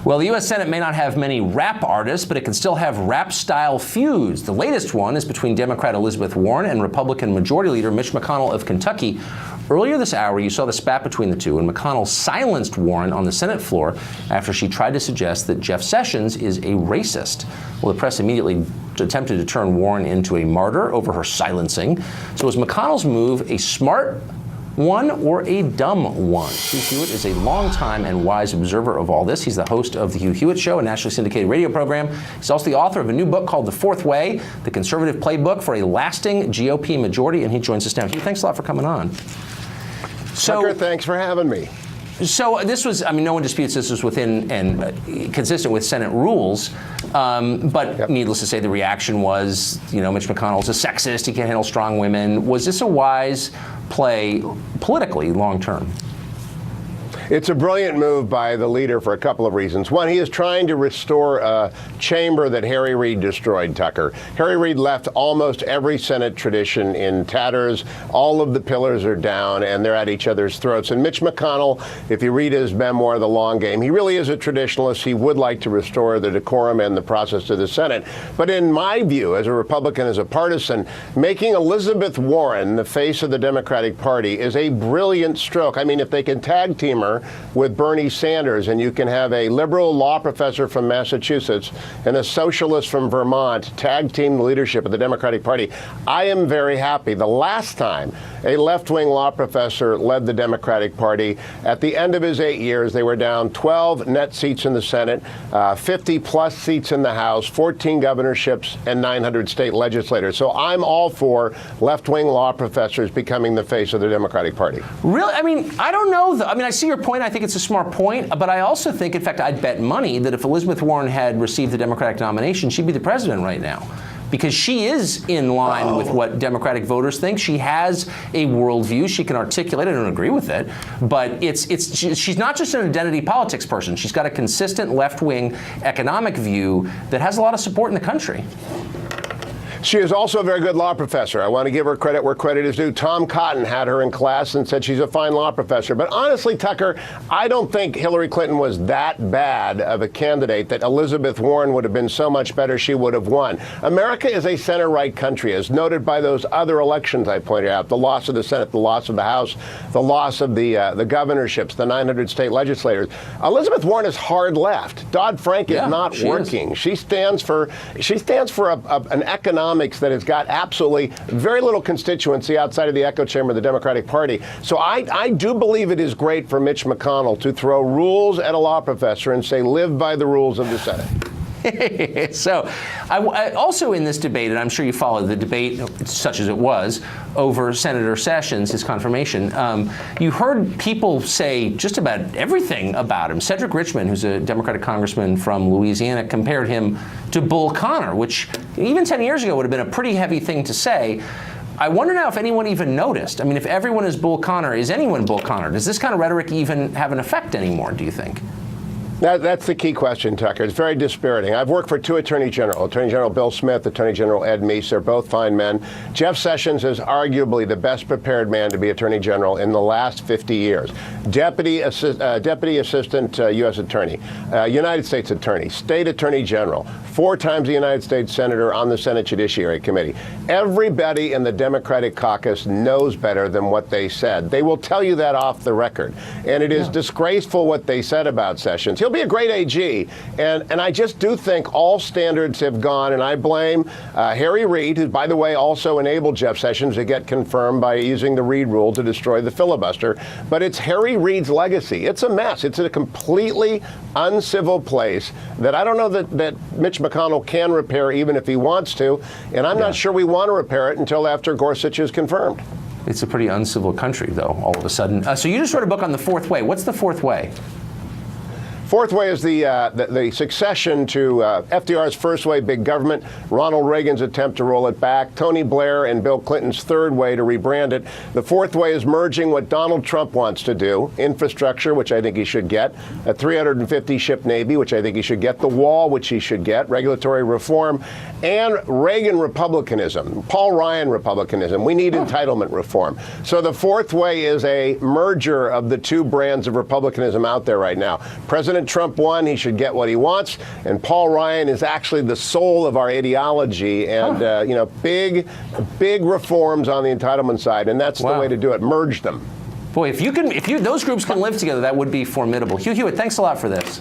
Well, the U.S. Senate may not have many rap artists, but it can still have rap-style feuds. The latest one is between Democrat Elizabeth Warren and Republican Majority Leader Mitch McConnell of Kentucky. Earlier this hour, you saw the spat between the two, and McConnell silenced Warren on the Senate floor after she tried to suggest that Jeff Sessions is a racist. Well, the press immediately attempted to turn Warren into a martyr over her silencing. So is McConnell's move a smart one or a dumb one? Hugh Hewitt is a longtime and wise observer of all this. He's the host of The Hugh Hewitt Show, a nationally syndicated radio program. He's also the author of a new book called The Fourth Way, the conservative playbook for a lasting GOP majority, and he joins us now. Hugh, thanks a lot for coming on. Tucker, thanks for having me. So this was, I mean, no one disputes this was within and consistent with Senate rules, but needless to say, the reaction was, you know, Mitch McConnell's a sexist, he can't handle strong women. Was this a wise play politically long term? It's a brilliant move by the leader for a couple of reasons. One, he is trying to restore a chamber that Harry Reid destroyed, Tucker. Harry Reid left almost every Senate tradition in tatters. All of the pillars are down, and they're at each other's throats. And Mitch McConnell, if you read his memoir, The Long Game, he really is a traditionalist. He would like to restore the decorum and the process to the Senate. But in my view, as a Republican, as a partisan, making Elizabeth Warren the face of the Democratic Party is a brilliant stroke. I mean, if they can tag team her with Bernie Sanders, and you can have a liberal law professor from Massachusetts and a socialist from Vermont tag team the leadership of the Democratic Party, I am very happy. The last time a left-wing law professor led the Democratic Party, at the end of his 8 years, they were down 12 net seats in the Senate, 50-plus seats in the House, 14 governorships, and 900 state legislators. So I'm all for left-wing law professors becoming the face of the Democratic Party. Really? I mean, I don't know. I mean, I see your point. I think it's a smart point. But I also think, in fact, I'd bet money that if Elizabeth Warren had received the Democratic nomination, she'd be the president right now. Because she is in line with what Democratic voters think. She has a worldview. She can articulate. I don't agree with it, but she's not just an identity politics person. She's got a consistent left-wing economic view that has a lot of support in the country. She is also a very good law professor. I want to give her credit where credit is due. Tom Cotton had her in class and said she's a fine law professor. But honestly, Tucker, I don't think Hillary Clinton was that bad of a candidate that Elizabeth Warren would have been so much better she would have won. America is a center-right country, as noted by those other elections I pointed out. The loss of the Senate, the loss of the House, the loss of the governorships, the 900 state legislators. Elizabeth Warren is hard left. Dodd-Frank is not working. She stands for an economics that has got absolutely very little constituency outside of the echo chamber of the Democratic Party. So I do believe it is great for Mitch McConnell to throw rules at a law professor and say, live by the rules of the Senate. So I also in this debate, and I'm sure you followed the debate, such as it was, over Senator Sessions, his confirmation, you heard people say just about everything about him. Cedric Richmond, who's a Democratic congressman from Louisiana, compared him to Bull Connor, which even 10 years ago would have been a pretty heavy thing to say. I wonder now if anyone even noticed. I mean, if everyone is Bull Connor, is anyone Bull Connor? Does this kind of rhetoric even have an effect anymore, do you think? That's the key question, Tucker. It's very dispiriting. I've worked for two Attorney General Bill Smith, Attorney General Ed Meese. They're both fine men. Jeff Sessions is arguably the best prepared man to be Attorney General in the last 50 years. Deputy Assistant U.S. Attorney, United States Attorney, State Attorney General, 4 times the United States Senator on the Senate Judiciary Committee. Everybody in the Democratic caucus knows better than what they said. They will tell you that off the record. And it is disgraceful what they said about Sessions. He'll be a great AG, and I just do think all standards have gone, and I blame Harry Reid, who, by the way, also enabled Jeff Sessions to get confirmed by using the Reid rule to destroy the filibuster. But it's Harry Reid's legacy. It's a mess. It's a completely uncivil place that I don't know that Mitch McConnell can repair, even if he wants to, and I'm not sure we want to repair it until after Gorsuch is confirmed. It's a pretty uncivil country, though, all of a sudden. So you just wrote a book on the Fourth Way. What's the Fourth Way? Fourth way is the succession to FDR's first way, big government, Ronald Reagan's attempt to roll it back, Tony Blair and Bill Clinton's third way to rebrand it. The fourth way is merging what Donald Trump wants to do, infrastructure, which I think he should get, a 350-ship Navy, which I think he should get, the wall, which he should get, regulatory reform, and Reagan republicanism, Paul Ryan republicanism. We need entitlement reform. So the fourth way is a merger of the two brands of republicanism out there right now. President President Trump won. He should get what he wants. And Paul Ryan is actually the soul of our ideology. And, you know, big reforms on the entitlement side. And that's the way to do it. Merge them. Boy, if those groups can live together, that would be formidable. Hugh Hewitt, thanks a lot for this.